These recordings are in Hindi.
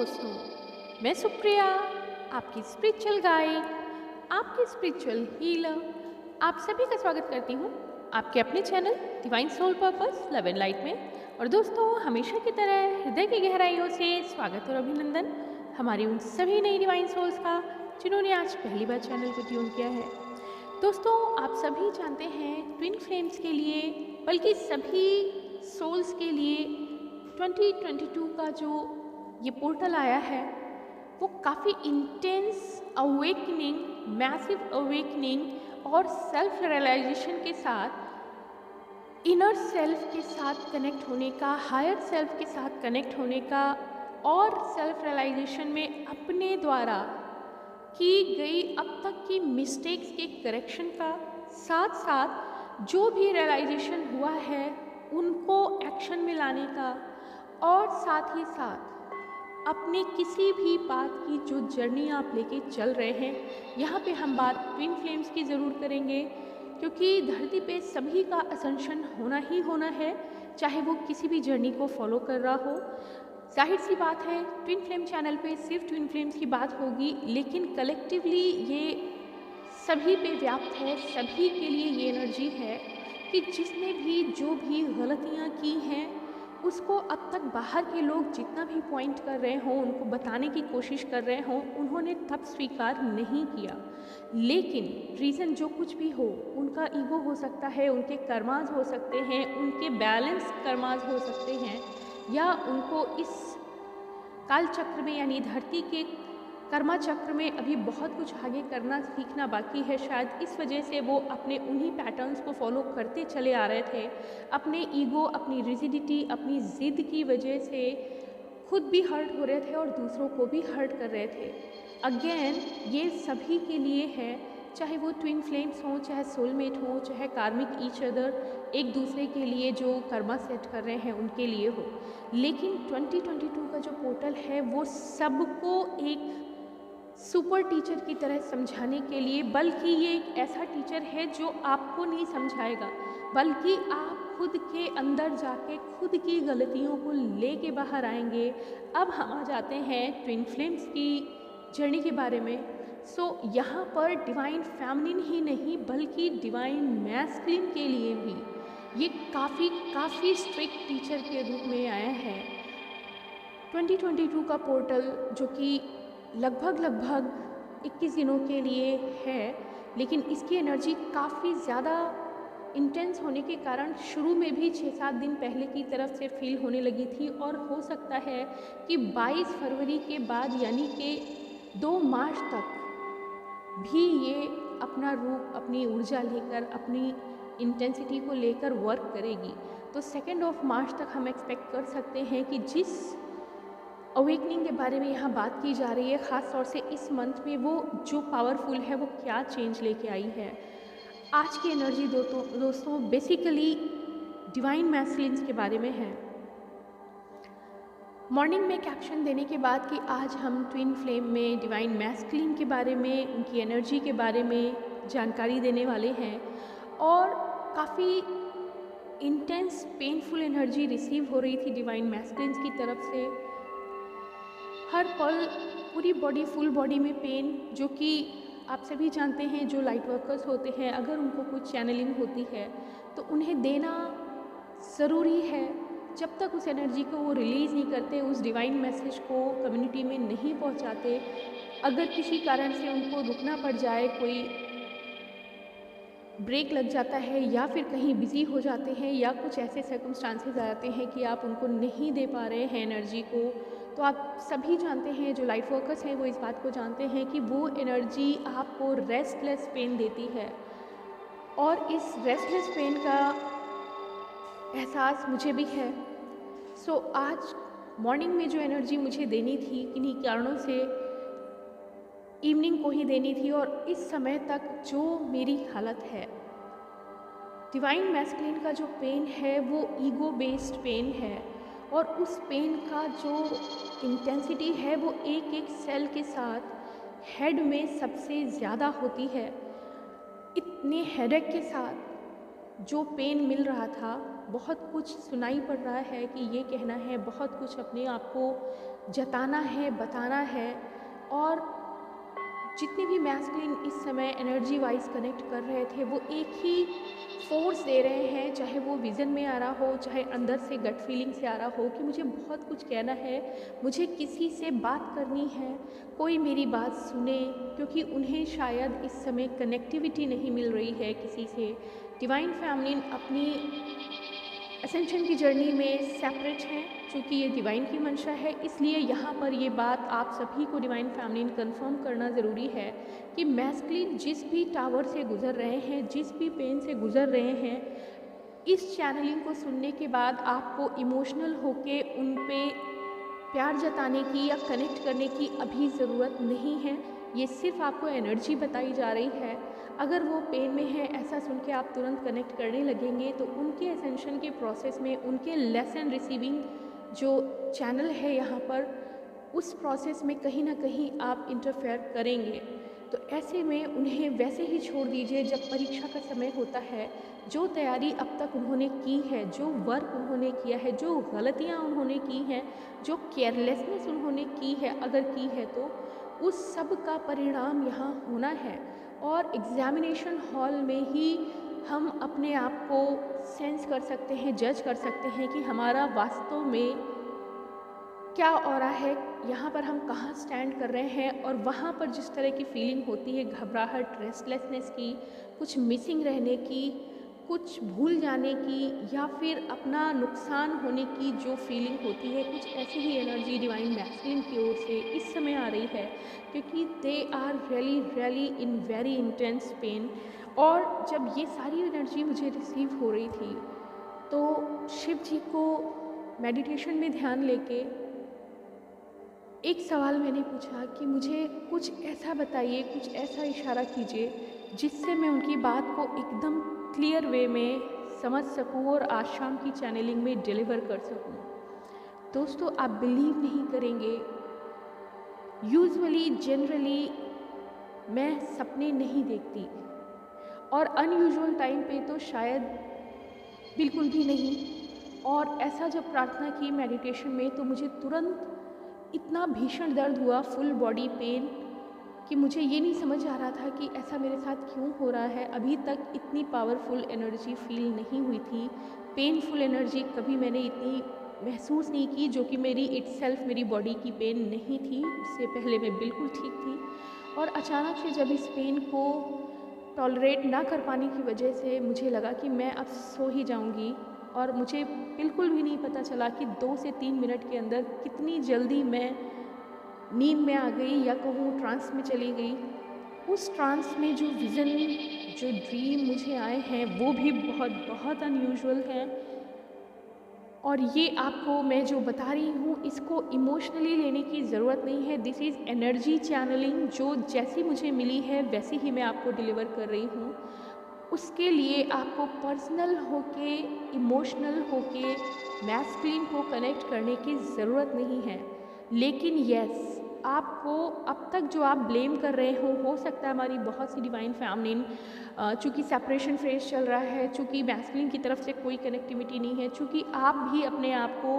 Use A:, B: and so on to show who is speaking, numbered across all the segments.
A: दोस्तों, मैं सुप्रिया, आपकी स्पिरिचुअल गाइड, आपकी स्पिरिचुअल हीलर, आप सभी का स्वागत करती हूँ आपके अपने channel divine soul purpose love and light में। और दोस्तों, हमेशा की तरह हृदय की गहराइयों से स्वागत और अभिनंदन हमारी उन सभी नई डिवाइन सोल्स का जिन्होंने आज पहली बार चैनल को ट्यून किया है। दोस्तों, आप सभी जानते हैं ट्विन फ्लेम्स के लिए, बल्कि सभी सोल्स के लिए 2022 का जो ये पोर्टल आया है वो काफ़ी इंटेंस अवेकनिंग, मैसिव अवेकनिंग और सेल्फ रियलाइजेशन के साथ, इनर सेल्फ के साथ कनेक्ट होने का, हायर सेल्फ के साथ कनेक्ट होने का और सेल्फ रियलाइजेशन में अपने द्वारा की गई अब तक की मिस्टेक्स के करेक्शन का, साथ साथ जो भी रियलाइजेशन हुआ है उनको एक्शन में लाने का, और साथ ही साथ अपने किसी भी बात की जो जर्नी आप लेके चल रहे हैं, यहाँ पे हम बात ट्विन फ्लेम्स की ज़रूर करेंगे, क्योंकि धरती पे सभी का असेंशन होना ही होना है, चाहे वो किसी भी जर्नी को फॉलो कर रहा हो। जाहिर सी बात है, ट्विन फ्लेम चैनल पे सिर्फ ट्विन फ्लेम्स की बात होगी, लेकिन कलेक्टिवली ये सभी पे व्याप्त है, सभी के लिए ये एनर्जी है कि जिसने भी जो भी गलतियाँ की हैं उसको अब तक बाहर के लोग जितना भी पॉइंट कर रहे हों, उनको बताने की कोशिश कर रहे हों, उन्होंने तब स्वीकार नहीं किया। लेकिन रीज़न जो कुछ भी हो, उनका ईगो हो सकता है, उनके कर्माज हो सकते हैं, उनके बैलेंस कर्माज हो सकते हैं, या उनको इस काल चक्र में यानी धरती के कर्मा चक्र में अभी बहुत कुछ आगे करना सीखना बाकी है। शायद इस वजह से वो अपने उन्हीं पैटर्न्स को फॉलो करते चले आ रहे थे। अपने ईगो, अपनी रिजिडिटी, अपनी ज़िद की वजह से खुद भी हर्ट हो रहे थे और दूसरों को भी हर्ट कर रहे थे। अगेन ये सभी के लिए है, चाहे वो ट्विन फ्लेम्स हों, चाहे सोलमेट हों, चाहे कार्मिक ईच अदर, एक दूसरे के लिए जो कर्मा सेट कर रहे हैं उनके लिए हो। लेकिन 2022 का जो पोर्टल है वो सबको एक सुपर टीचर की तरह समझाने के लिए, बल्कि ये एक ऐसा टीचर है जो आपको नहीं समझाएगा, बल्कि आप खुद के अंदर जाके खुद की गलतियों को लेके बाहर आएंगे। अब हम आ जाते हैं ट्विन फ्लेम्स की जर्नी के बारे में। यहाँ पर डिवाइन फेमिनिन ही नहीं बल्कि डिवाइन मैस्कुलिन के लिए भी ये काफ़ी स्ट्रिक्ट टीचर के रूप में आया है। 2022 का पोर्टल जो कि लगभग 21 दिनों के लिए है, लेकिन इसकी एनर्जी काफ़ी ज़्यादा इंटेंस होने के कारण शुरू में भी 6-7 दिन पहले की तरफ से फील होने लगी थी, और हो सकता है कि 22 फरवरी के बाद यानी कि 2 मार्च तक भी ये अपना रूप, अपनी ऊर्जा लेकर, अपनी इंटेंसिटी को लेकर वर्क करेगी। तो 2 मार्च तक हम एक्सपेक्ट कर सकते हैं कि जिस अवेकनिंग के बारे में यहाँ बात की जा रही है, ख़ास तौर से इस मंथ में, वो जो पावरफुल है वो क्या चेंज लेके आई है। आज की एनर्जी दोस्तों बेसिकली डिवाइन मैस्कुलिन्स के बारे में है। मॉर्निंग में कैप्शन देने के बाद कि आज हम ट्विन फ्लेम में डिवाइन मैस्कुलिन के बारे में, उनकी एनर्जी के बारे में जानकारी देने वाले हैं, और काफ़ी इंटेंस पेनफुल एनर्जी रिसीव हो रही थी डिवाइन मैस्कुलिन्स की तरफ से। हर पल पूरी बॉडी, फुल बॉडी में पेन, जो कि आप सभी जानते हैं जो लाइट वर्कर्स होते हैं, अगर उनको कुछ चैनलिंग होती है तो उन्हें देना ज़रूरी है। जब तक उस एनर्जी को वो रिलीज़ नहीं करते, उस डिवाइन मैसेज को कम्युनिटी में नहीं पहुंचाते, अगर किसी कारण से उनको रुकना पड़ जाए, कोई ब्रेक लग जाता है या फिर कहीं बिज़ी हो जाते हैं या कुछ ऐसे सर्कमस्टांसेस आ जाते हैं कि आप उनको नहीं दे पा रहे हैं एनर्जी को, तो आप सभी जानते हैं, जो लाइट वर्कर्स हैं वो इस बात को जानते हैं कि वो एनर्जी आपको रेस्टलेस पेन देती है। और इस रेस्टलेस पेन का एहसास मुझे भी है। आज मॉर्निंग में जो एनर्जी मुझे देनी थी, किन्हीं कारणों से इवनिंग को ही देनी थी, और इस समय तक जो मेरी हालत है, डिवाइन मैस्कुलिन का जो पेन है वो ईगो बेस्ड पेन है, और उस पेन का जो इंटेंसिटी है वो एक सेल के साथ हेड में सबसे ज़्यादा होती है। इतने हेडेक के साथ जो पेन मिल रहा था, बहुत कुछ सुनाई पड़ रहा है कि ये कहना है, बहुत कुछ अपने आप को जताना है, बताना है। और जितने भी मैस्कुलिन इस समय एनर्जी वाइज कनेक्ट कर रहे थे वो एक ही फोर्स दे रहे हैं, चाहे वो विज़न में आ रहा हो, चाहे अंदर से गट फीलिंग से आ रहा हो कि मुझे बहुत कुछ कहना है, मुझे किसी से बात करनी है, कोई मेरी बात सुने। क्योंकि उन्हें शायद इस समय कनेक्टिविटी नहीं मिल रही है किसी से। डिवाइन फेमिनिन अपनी असेंशन की जर्नी में सेपरेट हैं, चूँकि ये डिवाइन की मंशा है। इसलिए यहाँ पर ये बात आप सभी को डिवाइन फेमिनिन कंफर्म करना ज़रूरी है कि मैस्कुलिन जिस भी टावर से गुज़र रहे हैं, जिस भी पेन से गुज़र रहे हैं, इस चैनलिंग को सुनने के बाद आपको इमोशनल होके उन पे प्यार जताने की या कनेक्ट करने की अभी ज़रूरत नहीं है। ये सिर्फ आपको एनर्जी बताई जा रही है। अगर वो पेन में है, ऐसा सुन के आप तुरंत कनेक्ट करने लगेंगे तो उनके असेंशन के प्रोसेस में, उनके लेसन रिसीविंग जो चैनल है यहाँ पर, उस प्रोसेस में कहीं ना कहीं आप इंटरफेयर करेंगे। तो ऐसे में उन्हें वैसे ही छोड़ दीजिए। जब परीक्षा का समय होता है, जो तैयारी अब तक उन्होंने की है, जो वर्क उन्होंने किया है, जो गलतियाँ उन्होंने की हैं, जो केयरलेसनेस उन्होंने की है, अगर की है तो उस सब का परिणाम यहाँ होना है। और एग्ज़ामिनेशन हॉल में ही हम अपने आप को सेंस कर सकते हैं, जज कर सकते हैं कि हमारा वास्तव में क्या हो रहा है, यहाँ पर हम कहाँ स्टैंड कर रहे हैं। और वहाँ पर जिस तरह की फीलिंग होती है, घबराहट, रेस्टलेसनेस की, कुछ मिसिंग रहने की, कुछ भूल जाने की, या फिर अपना नुकसान होने की जो फीलिंग होती है, कुछ ऐसी ही एनर्जी डिवाइन मैस्कुलिन की ओर से इस समय आ रही है। क्योंकि they are really in very intense pain. और जब ये सारी एनर्जी मुझे रिसीव हो रही थी तो शिव जी को मेडिटेशन में ध्यान लेके एक सवाल मैंने पूछा कि मुझे कुछ ऐसा बताइए, कुछ ऐसा इशारा कीजिए जिससे मैं उनकी बात को एकदम क्लियर वे में समझ सकूं और आज शाम की चैनलिंग में डिलीवर कर सकूं। दोस्तों, आप बिलीव नहीं करेंगे, यूजुअली जनरली मैं सपने नहीं देखती, और अनयूजुअल टाइम पे तो शायद बिल्कुल भी नहीं। और ऐसा जब प्रार्थना की मेडिटेशन में तो मुझे तुरंत इतना भीषण दर्द हुआ, फुल बॉडी पेन, कि मुझे ये नहीं समझ आ रहा था कि ऐसा मेरे साथ क्यों हो रहा है। अभी तक इतनी पावरफुल एनर्जी फील नहीं हुई थी, पेनफुल एनर्जी कभी मैंने इतनी महसूस नहीं की, जो कि मेरी इटसेल्फ मेरी बॉडी की पेन नहीं थी। इससे पहले मैं बिल्कुल ठीक थी। और अचानक से जब इस पेन को टॉलरेट ना कर पाने की वजह से मुझे लगा कि मैं अब सो ही जाऊंगी, और मुझे बिल्कुल भी नहीं पता चला कि 2 से 3 मिनट के अंदर कितनी जल्दी मैं नींद में आ गई, या कहूँ ट्रांस में चली गई। उस ट्रांस में जो विज़न, जो ड्रीम मुझे आए हैं वो भी बहुत बहुत अनयूजुअल हैं। और ये आपको मैं जो बता रही हूँ, इसको इमोशनली लेने की ज़रूरत नहीं है। दिस इज़ एनर्जी चैनलिंग, जो जैसी मुझे मिली है वैसे ही मैं आपको डिलीवर कर रही हूँ। उसके लिए आपको पर्सनल होके, इमोशनल होके मैस्कुलिन को कनेक्ट करने की ज़रूरत नहीं है। लेकिन यस, आपको अब तक जो आप ब्लेम कर रहे हो सकता है हमारी बहुत सी डिवाइन फेमिनिन, चूँकि सेपरेशन फेज चल रहा है, चूँकि मैस्कुलिन की तरफ से कोई कनेक्टिविटी नहीं है, चूँकि आप भी अपने आप को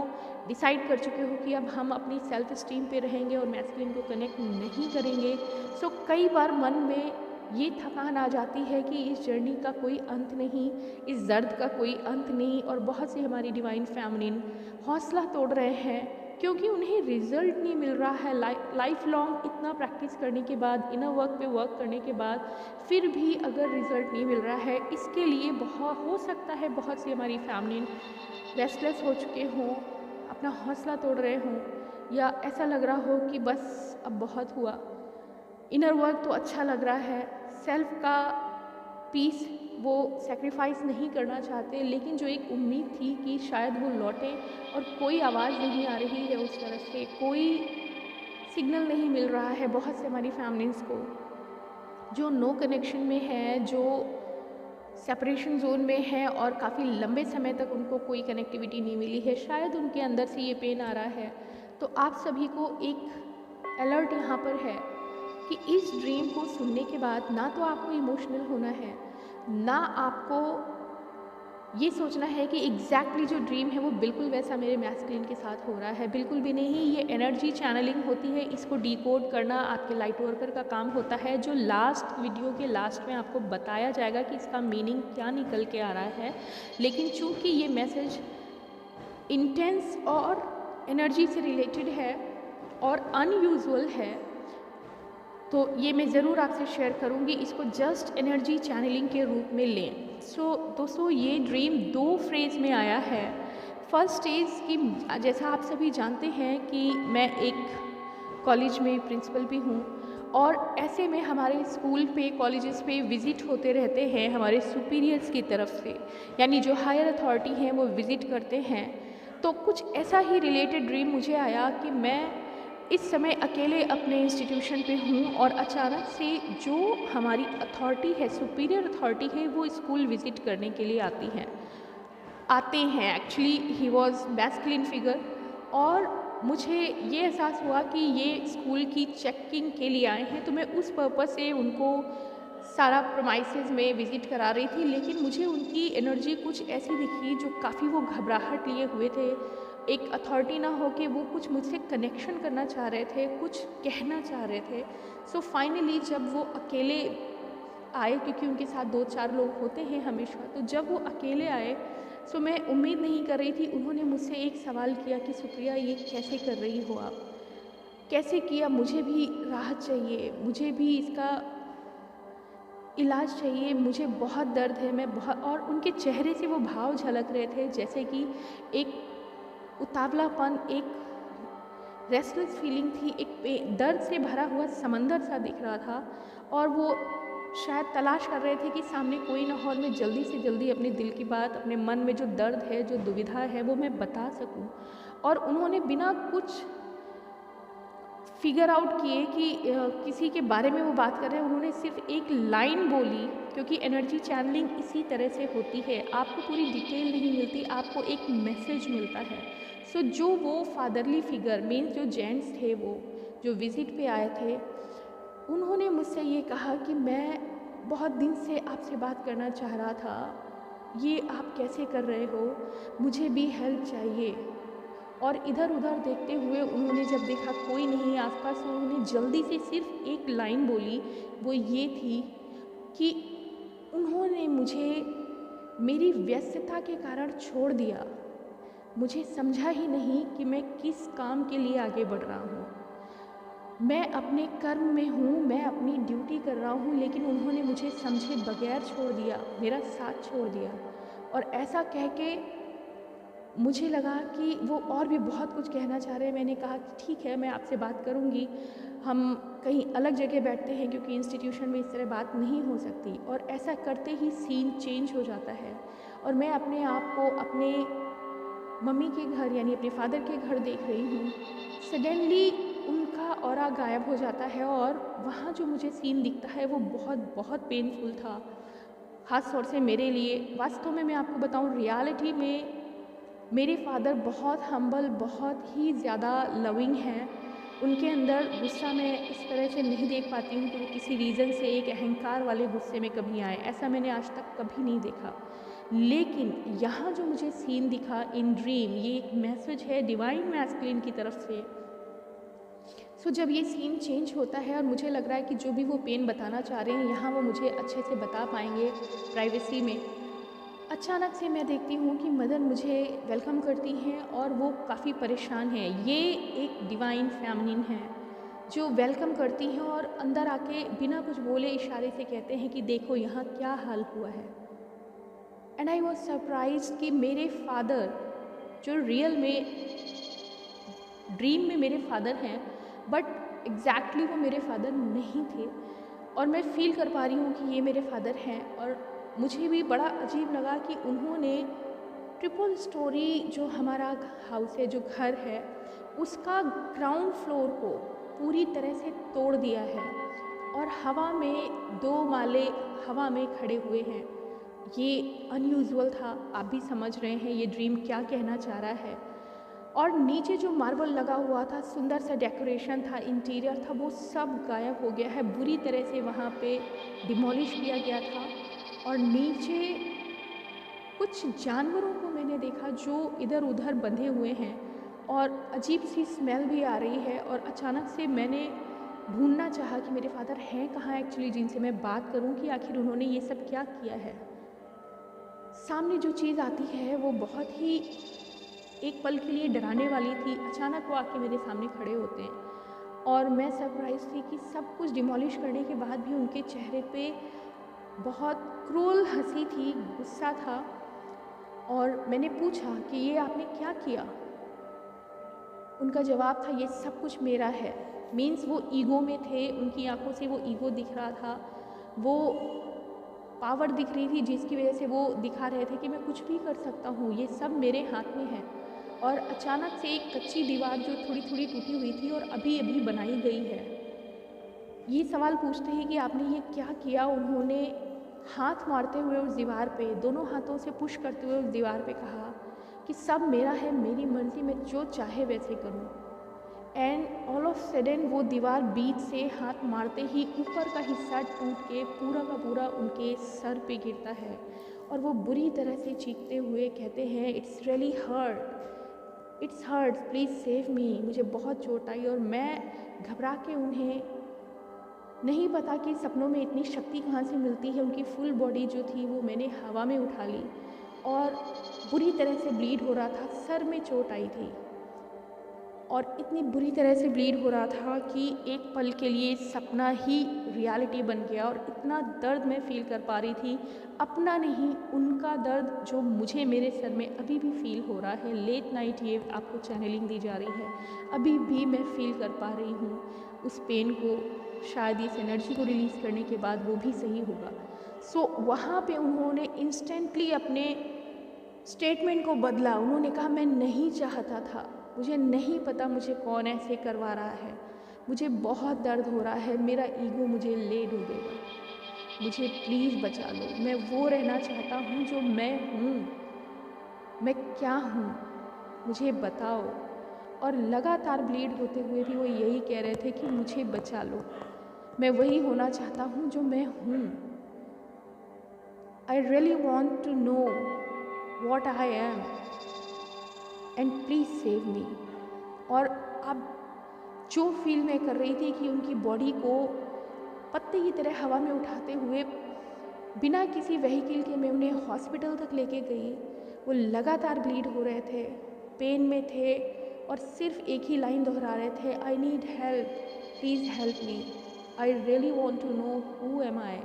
A: डिसाइड कर चुके हो कि अब हम अपनी सेल्फ स्टीम पे रहेंगे और मैस्कुलिन को कनेक्ट नहीं करेंगे। सो कई बार मन में ये थकान आ जाती है कि इस जर्नी का कोई अंत नहीं, इस दर्द का कोई अंत नहीं। और बहुत सी हमारी डिवाइन फेमिनिन हौसला तोड़ रहे हैं क्योंकि उन्हें रिजल्ट नहीं मिल रहा है। लाइफ लॉन्ग इतना प्रैक्टिस करने के बाद, इनर वर्क पे वर्क करने के बाद, फिर भी अगर रिजल्ट नहीं मिल रहा है, इसके लिए बहुत हो सकता है बहुत सी हमारी फेमिनिन रेस्टलेस हो चुके हों, अपना हौसला तोड़ रहे हों, या ऐसा लग रहा हो कि बस अब बहुत हुआ। इनर वर्क तो अच्छा लग रहा है, सेल्फ का पीस वो सेक्रीफाइस नहीं करना चाहते, लेकिन जो एक उम्मीद थी कि शायद वो लौटे और कोई आवाज़ नहीं आ रही है उस तरफ से, कोई सिग्नल नहीं मिल रहा है। बहुत से हमारी फैमिलीज़ को जो नो कनेक्शन में है, जो सेपरेशन जोन में है और काफ़ी लंबे समय तक उनको कोई कनेक्टिविटी नहीं मिली है, शायद उनके अंदर से ये पेन आ रहा है। तो आप सभी को एक अलर्ट यहाँ पर है कि इस ड्रीम को सुनने के बाद ना तो आपको इमोशनल होना है, ना आपको ये सोचना है कि एग्जैक्टली जो ड्रीम है वो बिल्कुल वैसा मेरे मैस्कुलिन के साथ हो रहा है, बिल्कुल भी नहीं। ये एनर्जी चैनलिंग होती है, इसको डिकोड करना आपके लाइट वर्कर का काम होता है, जो लास्ट वीडियो के लास्ट में आपको बताया जाएगा कि इसका मीनिंग क्या निकल के आ रहा है। लेकिन चूंकि ये मैसेज इंटेंस और एनर्जी से रिलेटेड है और अनयूजुअल है, तो ये मैं ज़रूर आपसे शेयर करूँगी। इसको जस्ट एनर्जी चैनलिंग के रूप में लें। दोस्तों, ये ड्रीम 2 फेज़ में आया है। फर्स्ट इज़ कि जैसा आप सभी जानते हैं कि मैं एक कॉलेज में प्रिंसिपल भी हूँ, और ऐसे में हमारे स्कूल पे, कॉलेजेस पे विज़िट होते रहते हैं हमारे सुपीरियर्स की तरफ से, यानी जो हायर अथॉरिटी हैं वो विज़िट करते हैं। तो कुछ ऐसा ही रिलेटेड ड्रीम मुझे आया कि मैं इस समय अकेले अपने इंस्टीट्यूशन पे हूँ और अचानक से जो हमारी अथॉरिटी है, सुपीरियर अथॉरिटी है, वो स्कूल विज़िट करने के लिए आते हैं। Actually he was masculine figure, और मुझे ये एहसास हुआ कि ये स्कूल की चेकिंग के लिए आए हैं। तो मैं उस पर्पज़ से उनको सारा प्रोमाइसेस में विज़िट करा रही थी, लेकिन मुझे उनकी एनर्जी कुछ ऐसी दिखी जो काफ़ी वो घबराहट लिए हुए थे। एक अथॉरिटी ना हो कि वो कुछ मुझसे कनेक्शन करना चाह रहे थे, कुछ कहना चाह रहे थे। सो फाइनली जब वो अकेले आए, क्योंकि उनके साथ 2-4 लोग होते हैं हमेशा, तो जब वो अकेले आए, सो मैं उम्मीद नहीं कर रही थी। उन्होंने मुझसे एक सवाल किया कि सुप्रिया, ये कैसे कर रही हो आप, कैसे किया? मुझे भी राहत चाहिए, मुझे भी इसका इलाज चाहिए, मुझे बहुत दर्द है, मैं बहुत। और उनके चेहरे से वो भाव झलक रहे थे, जैसे कि एक उतावलापन, एक रेस्टलेस फीलिंग थी, एक दर्द से भरा हुआ समंदर सा दिख रहा था, और वो शायद तलाश कर रहे थे कि सामने कोई ना हो और मैं जल्दी से जल्दी अपने दिल की बात, अपने मन में जो दर्द है, जो दुविधा है, वो मैं बता सकूं। और उन्होंने बिना कुछ फिगर आउट किए कि किसी के बारे में वो बात कर रहे हैं, उन्होंने सिर्फ एक लाइन बोली, क्योंकि एनर्जी चैनलिंग इसी तरह से होती है। आपको पूरी डिटेल नहीं मिलती, आपको एक मैसेज मिलता है। सो जो वो फादरली फिगर, मीन्स जो जेंट्स थे, वो जो विज़िट पे आए थे, उन्होंने मुझसे ये कहा कि मैं बहुत दिन से आपसे बात करना चाह रहा था, ये आप कैसे कर रहे हो, मुझे भी हेल्प चाहिए। और इधर उधर देखते हुए उन्होंने जब देखा कोई नहीं आसपास, तो उन्होंने जल्दी से सिर्फ एक लाइन बोली, वो ये थी कि उन्होंने मुझे मेरी व्यस्तता के कारण छोड़ दिया। मुझे समझा ही नहीं कि मैं किस काम के लिए आगे बढ़ रहा हूँ। मैं अपने कर्म में हूँ, मैं अपनी ड्यूटी कर रहा हूँ, लेकिन उन्होंने मुझे समझे बगैर छोड़ दिया, मेरा साथ छोड़ दिया। और ऐसा कह के मुझे लगा कि वो और भी बहुत कुछ कहना चाह रहे हैं। मैंने कहा कि ठीक है, मैं आपसे बात करूँगी, हम कहीं अलग जगह बैठते हैं, क्योंकि इंस्टीट्यूशन में इस तरह बात नहीं हो सकती। और ऐसा करते ही सीन चेंज हो जाता है, और मैं अपने आप को अपने मम्मी के घर, यानी अपने फादर के घर देख रही हूँ। सडनली उनका ऑरा गायब हो जाता है, और वहाँ जो मुझे सीन दिखता है वो बहुत बहुत पेनफुल था, ख़ास तौर से मेरे लिए। वास्तव में मैं आपको बताऊँ, रियलिटी में मेरे फादर बहुत हम्बल, बहुत ही ज़्यादा लविंग हैं। उनके अंदर गुस्सा मैं इस तरह से नहीं देख पाती हूँ कि वो किसी रीज़न से एक अहंकार वाले गुस्से में कभी आए, ऐसा मैंने आज तक कभी नहीं देखा। लेकिन यहाँ जो मुझे सीन दिखा इन ड्रीम, ये एक मैसेज है डिवाइन मैस्कुलिन की तरफ से। सो जब ये सीन चेंज होता है और मुझे लग रहा है कि जो भी वो पेन बताना चाह रहे हैं, यहाँ वो मुझे अच्छे से बता पाएंगे प्राइवेसी में, अचानक से मैं देखती हूँ कि मदर मुझे वेलकम करती हैं, और वो काफ़ी परेशान हैं। ये एक डिवाइन फेमिनिन है जो वेलकम करती हैं, और अंदर आके बिना कुछ बोले इशारे से कहते हैं कि देखो यहाँ क्या हाल हुआ है। एंड आई वॉज सरप्राइज कि मेरे फादर, जो रियल में ड्रीम में मेरे फादर हैं, बट एग्जैक्टली वो मेरे फादर नहीं थे, और मैं फील कर पा रही हूँ कि ये मेरे फादर हैं। और मुझे भी बड़ा अजीब लगा कि उन्होंने ट्रिपल स्टोरी जो हमारा हाउस है, जो घर है, उसका ग्राउंड फ्लोर को पूरी तरह से तोड़ दिया है, और हवा में 2 माले हवा में खड़े हुए हैं। ये अनयूजुअल था, आप भी समझ रहे हैं ये ड्रीम क्या कहना चाह रहा है। और नीचे जो मार्बल लगा हुआ था, सुंदर सा डेकोरेशन था, इंटीरियर था, वो सब गायब हो गया है, बुरी तरह से वहाँ पे डिमोलिश किया गया था। और नीचे कुछ जानवरों को मैंने देखा जो इधर उधर बंधे हुए हैं और अजीब सी स्मेल भी आ रही है। और अचानक से मैंने ढूंढना चाहा कि मेरे फादर हैं कहाँ एक्चुअली, जिनसे मैं बात करूं कि आखिर उन्होंने ये सब क्या किया है। सामने जो चीज़ आती है वो बहुत ही एक पल के लिए डराने वाली थी। अचानक वो आके मेरे सामने खड़े होते हैं और मैं सरप्राइज थी कि सब कुछ डिमोलिश करने के बाद भी उनके चेहरे पे बहुत क्रूर हंसी थी, गुस्सा था। और मैंने पूछा कि ये आपने क्या किया। उनका जवाब था, ये सब कुछ मेरा है। मीन्स वो ईगो में थे, उनकी आंखों से वो ईगो दिख रहा था, वो पावर दिख रही थी जिसकी वजह से वो दिखा रहे थे कि मैं कुछ भी कर सकता हूँ, ये सब मेरे हाथ में है। और अचानक से एक कच्ची दीवार जो थोड़ी थोड़ी टूटी हुई थी और अभी अभी बनाई गई है, ये सवाल पूछते हैं कि आपने ये क्या किया। उन्होंने हाथ मारते हुए उस दीवार पे, दोनों हाथों से पुश करते हुए उस दीवार पे कहा कि सब मेरा है, मेरी मर्ज़ी, मैं जो चाहे वैसे करूँ। एंड ऑल ऑफ सडन वो दीवार बीच से हाथ मारते ही ऊपर का हिस्सा टूट के पूरा का पूरा उनके सर पे गिरता है और वो बुरी तरह से चीखते हुए कहते हैं, it's really hurt, it's hurt, please save me. मुझे बहुत चोट आई। और मैं घबरा के, उन्हें नहीं पता कि सपनों में इतनी शक्ति कहाँ से मिलती है, उनकी फुल बॉडी जो थी वो मैंने हवा में उठा ली और बुरी तरह से ब्लीड हो रहा था, सर में चोट आई थी और इतनी बुरी तरह से ब्लीड हो रहा था कि एक पल के लिए सपना ही रियलिटी बन गया। और इतना दर्द मैं फील कर पा रही थी, अपना नहीं, उनका दर्द जो मुझे मेरे सर में अभी भी फील हो रहा है। लेट नाइट ये आपको चैनलिंग दी जा रही है, अभी भी मैं फील कर पा रही हूँ उस पेन को। शायद इस एनर्जी को रिलीज़ करने के बाद वो भी सही होगा। सो वहाँ पे उन्होंने इंस्टेंटली अपने स्टेटमेंट को बदला। उन्होंने कहा, मैं नहीं चाहता था, मुझे नहीं पता मुझे कौन ऐसे करवा रहा है, मुझे बहुत दर्द हो रहा है, मेरा ईगो मुझे ले डूबेगा, मुझे प्लीज़ बचा लो, मैं वो रहना चाहता हूँ जो मैं हूँ, मैं क्या हूँ, मुझे बताओ। और लगातार ब्लीड होते हुए भी वो यही कह रहे थे कि मुझे बचा लो, मैं वही होना चाहता हूँ जो मैं हूँ। I really want to know what I am and please save me. और अब जो फील मैं कर रही थी कि उनकी बॉडी को पत्ते की तरह हवा में उठाते हुए बिना किसी व्हीकल के मैं उन्हें हॉस्पिटल तक लेके गई। वो लगातार ब्लीड हो रहे थे, पेन में थे और सिर्फ एक ही लाइन दोहरा रहे थे, I need help, please help me, I really want to know who am I.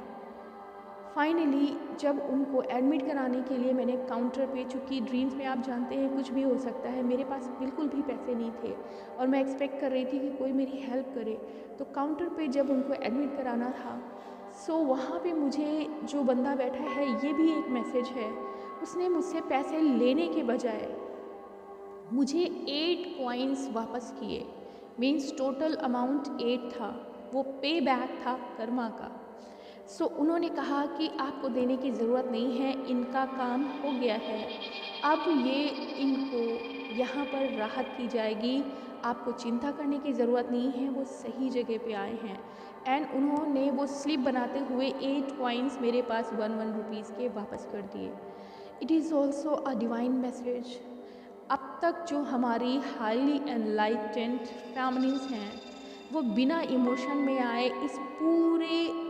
A: Finally जब उनको एडमिट कराने के लिए मैंने काउंटर पे, चूँकि ड्रीम्स में आप जानते हैं कुछ भी हो सकता है, मेरे पास बिल्कुल भी पैसे नहीं थे और मैं एक्सपेक्ट कर रही थी कि कोई मेरी हेल्प करे। तो काउंटर पे जब उनको एडमिट कराना था, सो वहाँ पे मुझे जो बंदा बैठा है, ये भी एक मैसेज है, उसने मुझसे पैसे लेने के बजाय मुझे 8 कॉइन्स वापस किए। मीन्स टोटल अमाउंट 8 था, वो पे बैक था कर्मा का। सो उन्होंने कहा कि आपको देने की ज़रूरत नहीं है, इनका काम हो गया है, अब ये इनको यहाँ पर राहत की जाएगी, आपको चिंता करने की ज़रूरत नहीं है, वो सही जगह पे आए हैं। एंड उन्होंने वो स्लिप बनाते हुए 8 कॉइन्स मेरे पास 1 रुपीज़ के वापस कर दिए। It is also a divine message. अब तक जो हमारी हाईली एनलाइटेंड फैमिलीज़ हैं, वो बिना इमोशन में आए इस पूरे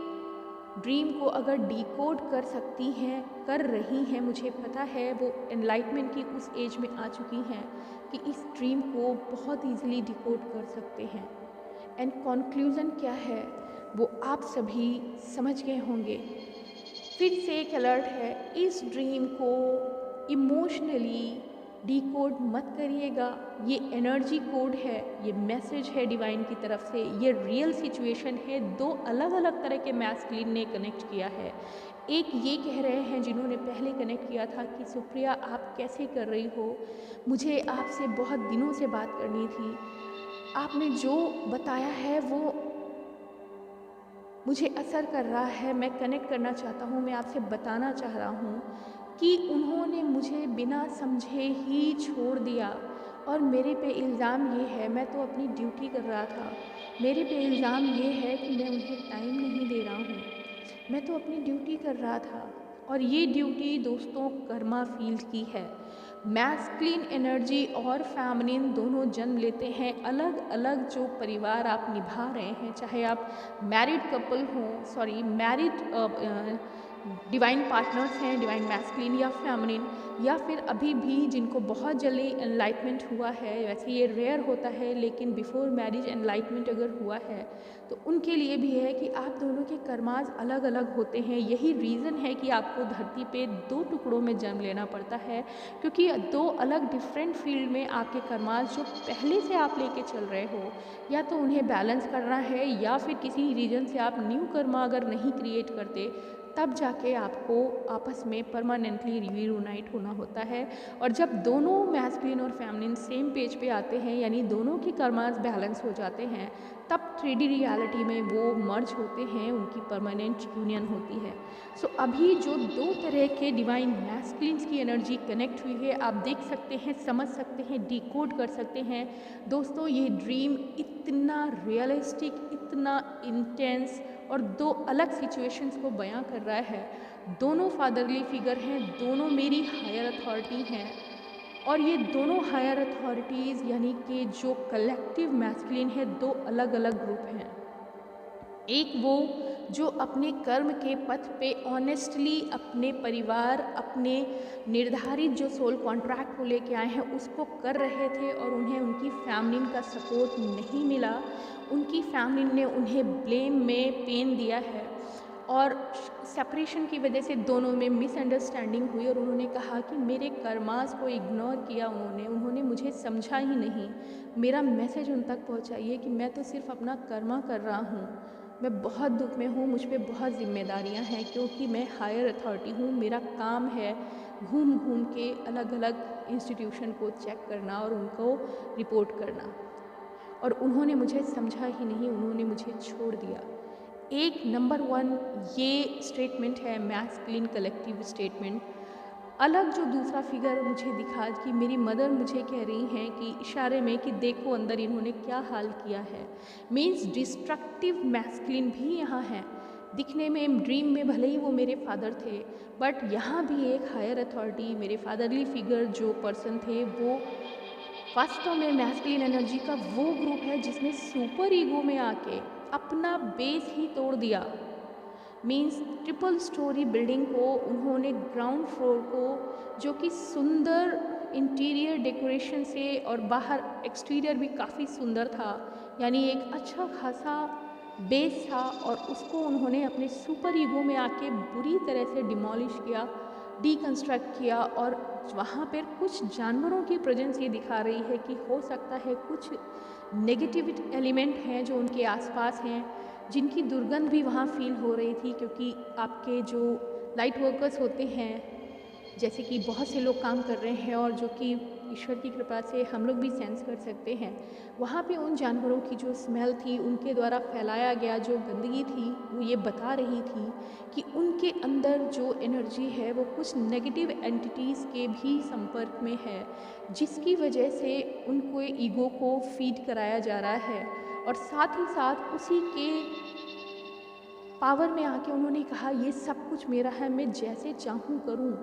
A: ड्रीम को अगर डिकोड कर सकती हैं, कर रही हैं, मुझे पता है वो एनलाइटमेंट की उस एज में आ चुकी हैं कि इस ड्रीम को बहुत ईजिली डिकोड कर सकते हैं। एंड कंक्लूज़न क्या है वो आप सभी समझ गए होंगे। फिर से एक अलर्ट है, इस ड्रीम को इमोशनली डिकोड मत करिएगा। ये एनर्जी कोड है, ये मैसेज है डिवाइन की तरफ से, ये रियल सिचुएशन है। 2 अलग अलग तरह के मैस्कुलिन ने कनेक्ट किया है। एक ये कह रहे हैं जिन्होंने पहले कनेक्ट किया था कि सुप्रिया आप कैसे कर रही हो, मुझे आपसे बहुत दिनों से बात करनी थी, आपने जो बताया है वो मुझे असर कर रहा है, मैं कनेक्ट करना चाहता हूँ, मैं आपसे बताना चाह रहा हूँ कि उन्होंने मुझे बिना समझे ही छोड़ दिया। और मेरे पे इल्ज़ाम ये है, मैं तो अपनी ड्यूटी कर रहा था, मेरे पे इल्ज़ाम ये है कि मैं उन्हें टाइम नहीं दे रहा हूँ, मैं तो अपनी ड्यूटी कर रहा था। और ये ड्यूटी दोस्तों कर्मा फील्ड की है। मैस्कुलिन एनर्जी और फेमिनिन दोनों जन्म लेते हैं अलग अलग जो परिवार आप निभा रहे हैं, चाहे आप मैरिड कपल हों, मैरिड डिवाइन पार्टनर्स हैं, डिवाइन मैस्कुलिन या फेमिनिन, या फिर अभी भी जिनको बहुत जल्दी एनलाइटमेंट हुआ है। वैसे ये रेयर होता है, लेकिन बिफोर मैरिज एनलाइटमेंट अगर हुआ है तो उनके लिए भी है कि आप दोनों के कर्मास अलग अलग होते हैं। यही रीज़न है कि आपको धरती पे 2 टुकड़ों में जन्म लेना पड़ता है, क्योंकि 2 अलग डिफरेंट फील्ड में आपके कर्मास जो पहले से आप लेके चल रहे हो, या तो उन्हें बैलेंस करना है, या फिर किसी रीजन से आप न्यू कर्मा अगर नहीं क्रिएट करते तब जाके आपको आपस में परमानेंटली रियूनाइट होना होता है। और जब दोनों मैस्कुलिन और फेमिनिन सेम पेज पे आते हैं, यानी दोनों की कर्मास बैलेंस हो जाते हैं, तब 3D रियलिटी में वो मर्ज होते हैं, उनकी परमानेंट यूनियन होती है। सो अभी जो 2 तरह के डिवाइन मैस्कुलिन्स की एनर्जी कनेक्ट हुई है, आप देख सकते हैं, समझ सकते हैं, डिकोड कर सकते हैं। दोस्तों ये ड्रीम इतना रियलिस्टिक, इतना इंटेंस और 2 अलग सिचुएशंस को बयां कर रहा है। दोनों फादरली फिगर हैं, दोनों मेरी हायर अथॉरिटी हैं, और ये दोनों हायर अथॉरिटीज़ यानी कि जो कलेक्टिव मैस्कुलिन है, 2 अलग अलग ग्रुप हैं। एक वो जो अपने कर्म के पथ पे ऑनेस्टली अपने परिवार, अपने निर्धारित जो सोल कॉन्ट्रैक्ट को लेके आए हैं उसको कर रहे थे, और उन्हें उनकी फैमिली का सपोर्ट नहीं मिला। उनकी फैमिली ने उन्हें ब्लेम में पेन दिया है, और सेपरेशन की वजह से दोनों में मिसअंडरस्टैंडिंग हुई, और उन्होंने कहा कि मेरे कर्मास को इग्नोर किया उन्होंने मुझे समझा ही नहीं। मेरा मैसेज उन तक पहुंचाइए कि मैं तो सिर्फ अपना कर्मा कर रहा हूँ, मैं बहुत दुख में हूँ, मुझ पे बहुत जिम्मेदारियाँ हैं, क्योंकि मैं हायर अथॉरिटी हूँ। मेरा काम है घूम घूम के अलग अलग इंस्टीट्यूशन को चेक करना और उनको रिपोर्ट करना, और उन्होंने मुझे समझा ही नहीं, उन्होंने मुझे छोड़ दिया। एक नंबर 1 ये स्टेटमेंट है मैस्कुलिन कलेक्टिव स्टेटमेंट। अलग जो दूसरा फिगर मुझे दिखा कि मेरी मदर मुझे कह रही हैं कि इशारे में कि देखो अंदर इन्होंने क्या हाल किया है, मीन्स डिस्ट्रक्टिव मैस्कुलिन भी यहाँ है। दिखने में ड्रीम में भले ही वो मेरे फादर थे, बट यहाँ भी एक हायर अथॉरिटी, मेरे फादरली फिगर जो पर्सन थे, वो वास्तव में मैस्कुलिन एनर्जी का वो ग्रुप है जिसने सुपर ईगो में आके अपना बेस ही तोड़ दिया। मीन्स ट्रिपल स्टोरी बिल्डिंग को उन्होंने ग्राउंड फ्लोर को, जो कि सुंदर इंटीरियर डेकोरेशन से और बाहर एक्सटीरियर भी काफ़ी सुंदर था, यानी एक अच्छा खासा बेस था, और उसको उन्होंने अपने सुपर ईगो में आके बुरी तरह से डिमोलिश किया, डीकंस्ट्रक्ट किया। और वहाँ पर कुछ जानवरों की प्रेजेंस ये दिखा रही है कि हो सकता है कुछ नेगेटिव एलिमेंट हैं जो उनके आसपास हैं, जिनकी दुर्गंध भी वहाँ फील हो रही थी, क्योंकि आपके जो लाइट वर्कर्स होते हैं, जैसे कि बहुत से लोग काम कर रहे हैं, और जो कि ईश्वर की कृपा से हम लोग भी सेंस कर सकते हैं, वहाँ पे उन जानवरों की जो स्मेल थी, उनके द्वारा फैलाया गया जो गंदगी थी, वो ये बता रही थी कि उनके अंदर जो एनर्जी है वो कुछ नेगेटिव एंटिटीज़ के भी संपर्क में है, जिसकी वजह से उनको ईगो को फीड कराया जा रहा है। और साथ ही साथ उसी के पावर में आके उन्होंने कहा ये सब कुछ मेरा है, मैं जैसे चाहूँ करूँ,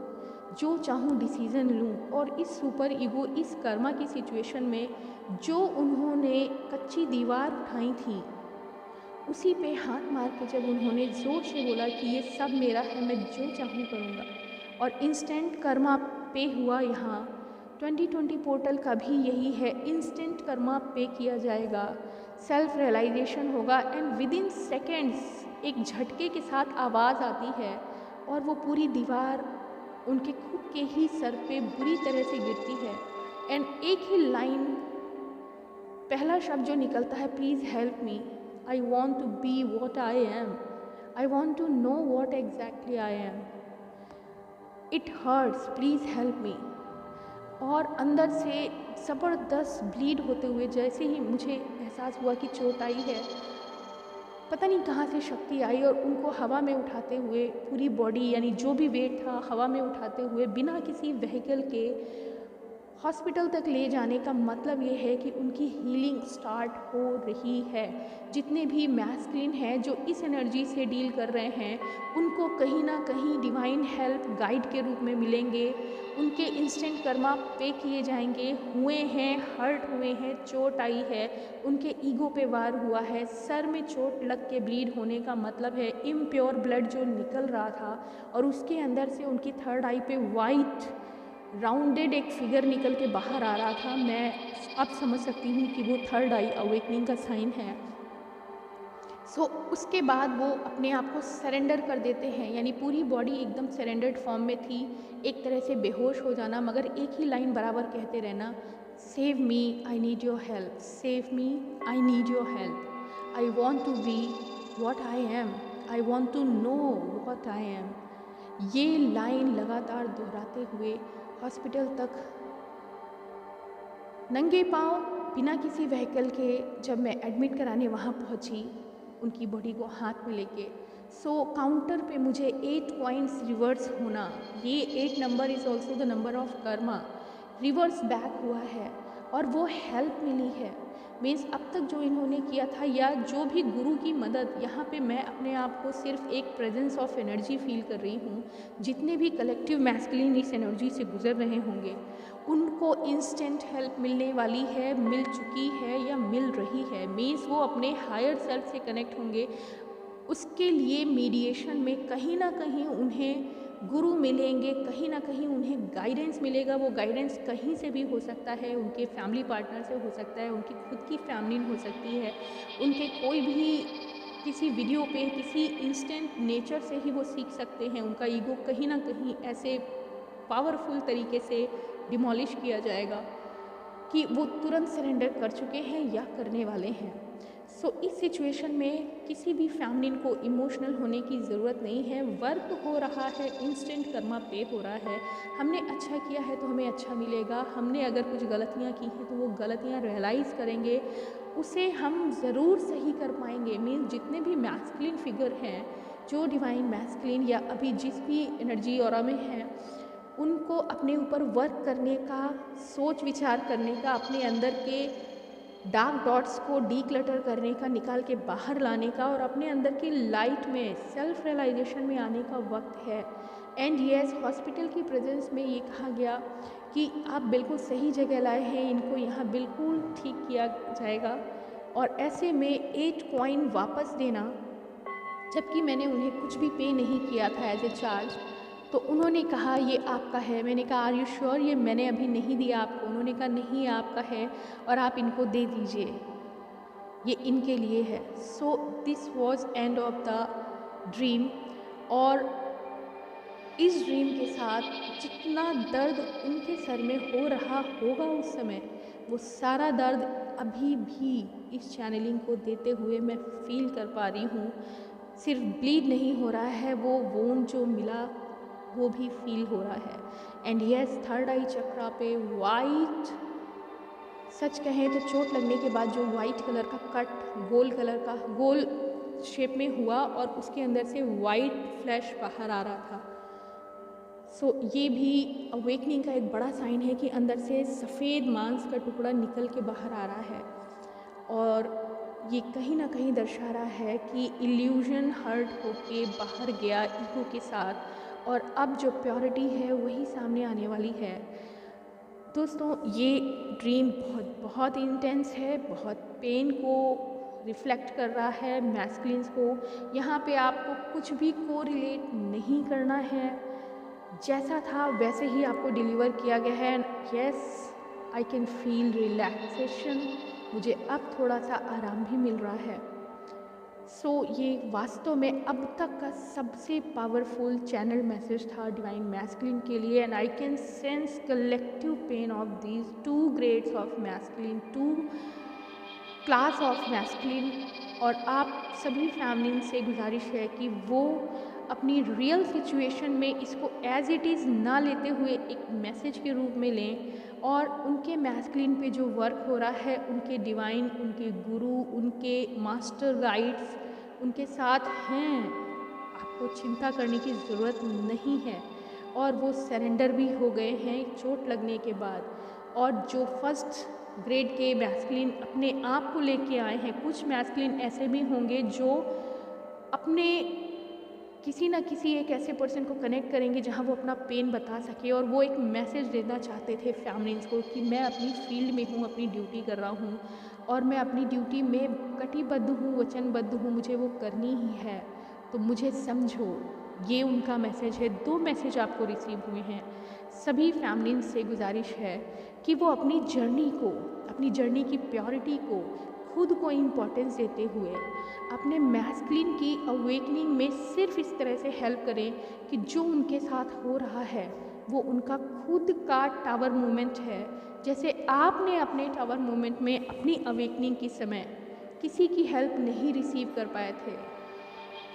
A: जो चाहूँ डिसीज़न लूँ। और इस सुपर ईगो, इस कर्मा की सिचुएशन में जो उन्होंने कच्ची दीवार उठाई थी, उसी पे हाथ मार के जब उन्होंने ज़ोर से बोला कि ये सब मेरा है, मैं जो चाहूँ करूँगा, और इंस्टेंट कर्मा पे हुआ। यहाँ 2020 पोर्टल का भी यही है, इंस्टेंट कर्मा पे किया जाएगा, सेल्फ रियलाइजेशन होगा, एंड विद इन सेकेंड्स एक झटके के साथ आवाज़ आती है, और वो पूरी दीवार उनके खुद के ही सर पे बुरी तरह से गिरती है। एंड एक ही लाइन, पहला शब्द जो निकलता है, please help me, I want to be what I am, I want to know what exactly I am, it hurts, please help me. और अंदर से ज़बरदस्त ब्लीड होते हुए, जैसे ही मुझे एहसास हुआ कि चोट आई है, पता नहीं कहाँ से शक्ति आई, और उनको हवा में उठाते हुए पूरी बॉडी, यानी जो भी वेट था हवा में उठाते हुए, बिना किसी व्हीकल के हॉस्पिटल तक ले जाने का मतलब ये है कि उनकी हीलिंग स्टार्ट हो रही है। जितने भी मैस्कुलिन हैं जो इस एनर्जी से डील कर रहे हैं, उनको कहीं ना कहीं डिवाइन हेल्प गाइड के रूप में मिलेंगे। उनके इंस्टेंट कर्मा पे किए जाएंगे। हुए हैं, हर्ट हुए हैं, चोट आई है, उनके ईगो पे वार हुआ है, सर में चोट लग के ब्लीड होने का मतलब है इम्प्योर ब्लड जो निकल रहा था और उसके अंदर से उनकी थर्ड आई पे वाइट राउंडेड एक फिगर निकल के बाहर आ रहा था। मैं अब समझ सकती हूँ कि वो थर्ड आई अवेकनिंग का साइन है। उसके बाद वो अपने आप को सरेंडर कर देते हैं, यानी पूरी बॉडी एकदम सरेंडर्ड फॉर्म में थी, एक तरह से बेहोश हो जाना, मगर एक ही लाइन बराबर कहते रहना, save me I need your help, save me I need your help, I want to be what I am, I want to know what I am. ये लाइन लगातार दोहराते हुए हॉस्पिटल तक नंगे पाँव बिना किसी व्हीकल के जब मैं एडमिट कराने वहाँ पहुँची, उनकी बॉडी को हाथ में लेके, काउंटर पे मुझे 8 कॉइन्स रिवर्स होना, ये 8 number is also the number of Karma, reverse back हुआ है और वो हेल्प मिली है। मीन्स अब तक जो इन्होंने किया था या जो भी गुरु की मदद, यहाँ पे मैं अपने आप को सिर्फ एक प्रेजेंस ऑफ एनर्जी फील कर रही हूँ। जितने भी कलेक्टिव मैस्कुलिन इस एनर्जी से गुजर रहे होंगे उनको इंस्टेंट हेल्प मिलने वाली है, मिल चुकी है या मिल रही है। मीन्स वो अपने हायर सेल्फ से कनेक्ट होंगे, उसके लिए मीडिएशन में कहीं ना कहीं उन्हें गुरु मिलेंगे, कहीं ना कहीं उन्हें गाइडेंस मिलेगा। वो गाइडेंस कहीं से भी हो सकता है, उनके फैमिली पार्टनर से हो सकता है, उनकी खुद की फैमिली हो सकती है, उनके कोई भी किसी वीडियो पे, किसी इंस्टेंट नेचर से ही वो सीख सकते हैं। उनका ईगो कहीं ना कहीं ऐसे पावरफुल तरीके से डिमोलिश किया जाएगा कि वो तुरंत सरेंडर कर चुके हैं या करने वाले हैं। इस सिचुएशन में किसी भी फैमिली को इमोशनल होने की ज़रूरत नहीं है। वर्क हो रहा है, इंस्टेंट कर्मा पे हो रहा है। हमने अच्छा किया है तो हमें अच्छा मिलेगा, हमने अगर कुछ गलतियाँ की हैं तो वो गलतियाँ रियलाइज़ करेंगे, उसे हम ज़रूर सही कर पाएंगे। मीन्स जितने भी मैस्कुलिन फिगर हैं, जो डिवाइन मैस्कुलिन या अभी जिस भी एनर्जी ऑरा में हैं, उनको अपने ऊपर वर्क करने का, सोच विचार करने का, अपने अंदर के डार्क डॉट्स को डीक्लटर करने का, निकाल के बाहर लाने का और अपने अंदर की लाइट में, सेल्फ रियलाइजेशन में आने का वक्त है। एंड यस, हॉस्पिटल की प्रेजेंस में ये कहा गया कि आप बिल्कुल सही जगह लाए हैं, इनको यहाँ बिल्कुल ठीक किया जाएगा। और ऐसे में 8 कॉइन वापस देना, जबकि मैंने उन्हें कुछ भी पे नहीं किया था एज ए चार्ज, तो उन्होंने कहा ये आपका है। मैंने कहा आर यू श्योर, ये मैंने अभी नहीं दिया आपको? उन्होंने कहा नहीं, आपका है और आप इनको दे दीजिए, ये इनके लिए है। This was end of the dream. और इस ड्रीम के साथ जितना दर्द उनके सर में हो रहा होगा उस समय, वो सारा दर्द अभी भी इस चैनलिंग को देते हुए मैं फील कर पा रही हूँ। सिर्फ ब्लीड नहीं हो रहा है, वो वोंड जो मिला वो भी फील हो रहा है। एंड यस, थर्ड आई चक्रा पे वाइट, सच कहें तो चोट लगने के बाद जो वाइट कलर का कट, गोल कलर का, गोल शेप में हुआ और उसके अंदर से वाइट फ्लैश बाहर आ रहा था। ये भी अवेकनिंग का एक बड़ा साइन है कि अंदर से सफ़ेद मांस का टुकड़ा निकल के बाहर आ रहा है और ये कहीं ना कहीं दर्शा रहा है कि इल्यूजन हर्ट होके बाहर गया ईगो के साथ, और अब जो प्योरिटी है वही सामने आने वाली है। दोस्तों, ये ड्रीम बहुत बहुत इंटेंस है, बहुत पेन को रिफ्लेक्ट कर रहा है, मैस्कुलिन्स को। यहाँ पे आपको कुछ भी को रिलेट नहीं करना है, जैसा था वैसे ही आपको डिलीवर किया गया है। Yes, I can feel relaxation, मुझे अब थोड़ा सा आराम भी मिल रहा है। ये वास्तव में अब तक का सबसे पावरफुल चैनल मैसेज था डिवाइन मैस्कुलिन के लिए। And I can sense collective pain of these 2 grades of masculine, 2 class of masculine. और आप सभी फैमिली से गुजारिश है कि वो अपनी रियल सिचुएशन में इसको एज इट इज़ ना लेते हुए एक मैसेज के रूप में लें, और उनके मैस्कुलिन पे जो वर्क हो रहा है, उनके डिवाइन, उनके गुरु, उनके मास्टर गाइड्स उनके साथ हैं। आपको चिंता करने की ज़रूरत नहीं है, और वो सरेंडर भी हो गए हैं चोट लगने के बाद। और जो फर्स्ट ग्रेड के मैस्कुलिन अपने आप को लेके आए हैं, कुछ मैस्कुलिन ऐसे भी होंगे जो अपने किसी ना किसी एक ऐसे पर्सन को कनेक्ट करेंगे जहां वो अपना पेन बता सके और वो एक मैसेज देना चाहते थे फैमिलीज़ को कि मैं अपनी फील्ड में हूँ, अपनी ड्यूटी कर रहा हूँ और मैं अपनी ड्यूटी में कटिबद्ध हूँ, वचनबद्ध हूँ, मुझे वो करनी ही है, तो मुझे समझो। ये उनका मैसेज है। 2 मैसेज आपको रिसीव हुए हैं। सभी फैमिलीज़ से गुजारिश है कि वो अपनी जर्नी की प्योरिटी को, खुद को इम्पोर्टेंस देते हुए अपने मैस्कुलिन की अवेकनिंग में सिर्फ इस तरह से हेल्प करें कि जो उनके साथ हो रहा है वो उनका खुद का टावर मूवमेंट है। जैसे आपने अपने टावर मूवमेंट में अपनी अवेकनिंग के समय किसी की हेल्प नहीं रिसीव कर पाए थे,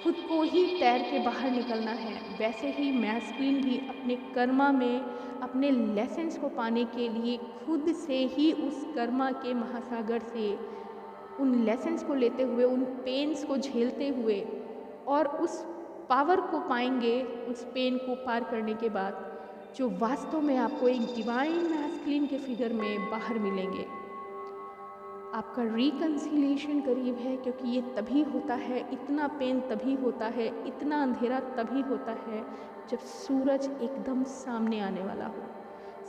A: खुद को ही तैर के बाहर निकलना है, वैसे ही मैस्कुलिन भी अपने कर्मा में अपने लेसन्स को पाने के लिए खुद से ही उस कर्मा के महासागर से उन लेसन्स को लेते हुए, उन पेन्स को झेलते हुए और उस पावर को पाएंगे, उस पेन को पार करने के बाद, जो वास्तव में आपको एक डिवाइन मैस्कुलिन के फिगर में बाहर मिलेंगे। आपका रिकन्सिलिएशन करीब है, क्योंकि ये तभी होता है, इतना पेन तभी होता है, इतना अंधेरा तभी होता है जब सूरज एकदम सामने आने वाला हो।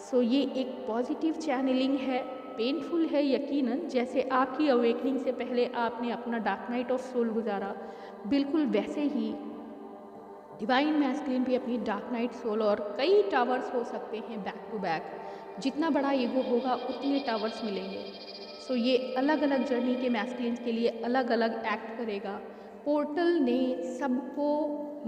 A: सो ये एक पॉजिटिव चैनलिंग है, पेनफुल है यकीनन। जैसे आपकी अवेकनिंग से पहले आपने अपना डार्क नाइट ऑफ सोल गुजारा, बिल्कुल वैसे ही डिवाइन मैस्कुलिन भी अपनी डार्क नाइट सोल, और कई टावर्स हो सकते हैं बैक टू बैक। जितना बड़ा ईगो होगा उतने टावर्स मिलेंगे। सो ये अलग अलग जर्नी के मैस्कुलिन्स के लिए अलग अलग एक्ट करेगा। पोर्टल ने सबको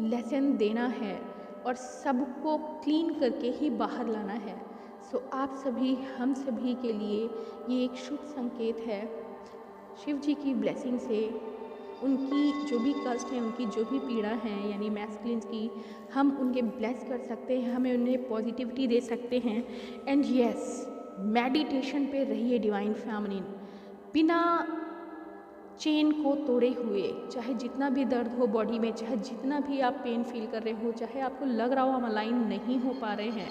A: लेसन देना है और सबको क्लीन करके ही बाहर लाना है। सो आप सभी, हम सभी के लिए ये एक शुभ संकेत है। शिव जी की ब्लेसिंग से उनकी जो भी कष्ट है, उनकी जो भी पीड़ा है, यानी मैस्कुलिन्स की, हम उनके ब्लेस कर सकते हैं, हमें उन्हें पॉजिटिविटी दे सकते हैं। एंड यस, मेडिटेशन पे रहिए डिवाइन फेमिनिन, बिना चेन को तोड़े हुए। चाहे जितना भी दर्द हो बॉडी में, चाहे जितना भी आप पेन फील कर रहे हो, चाहे आपको लग रहा हो हम अलाइन नहीं हो पा रहे हैं,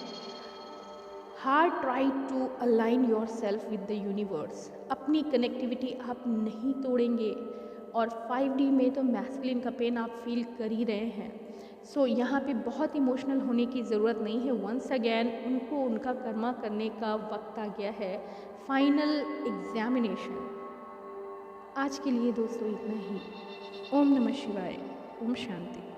A: hard try to align yourself with the universe. अपनी कनेक्टिविटी आप नहीं तोड़ेंगे और 5D में तो मैस्कुलिन का पेन आप फील कर ही रहे हैं। सो यहाँ पे बहुत इमोशनल होने की ज़रूरत नहीं है। वंस अगेन उनको उनका कर्मा करने का वक्त आ गया है, फाइनल एग्जामिनेशन। आज के लिए दोस्तों इतना ही। ओम नमः शिवाय, ओम शांति।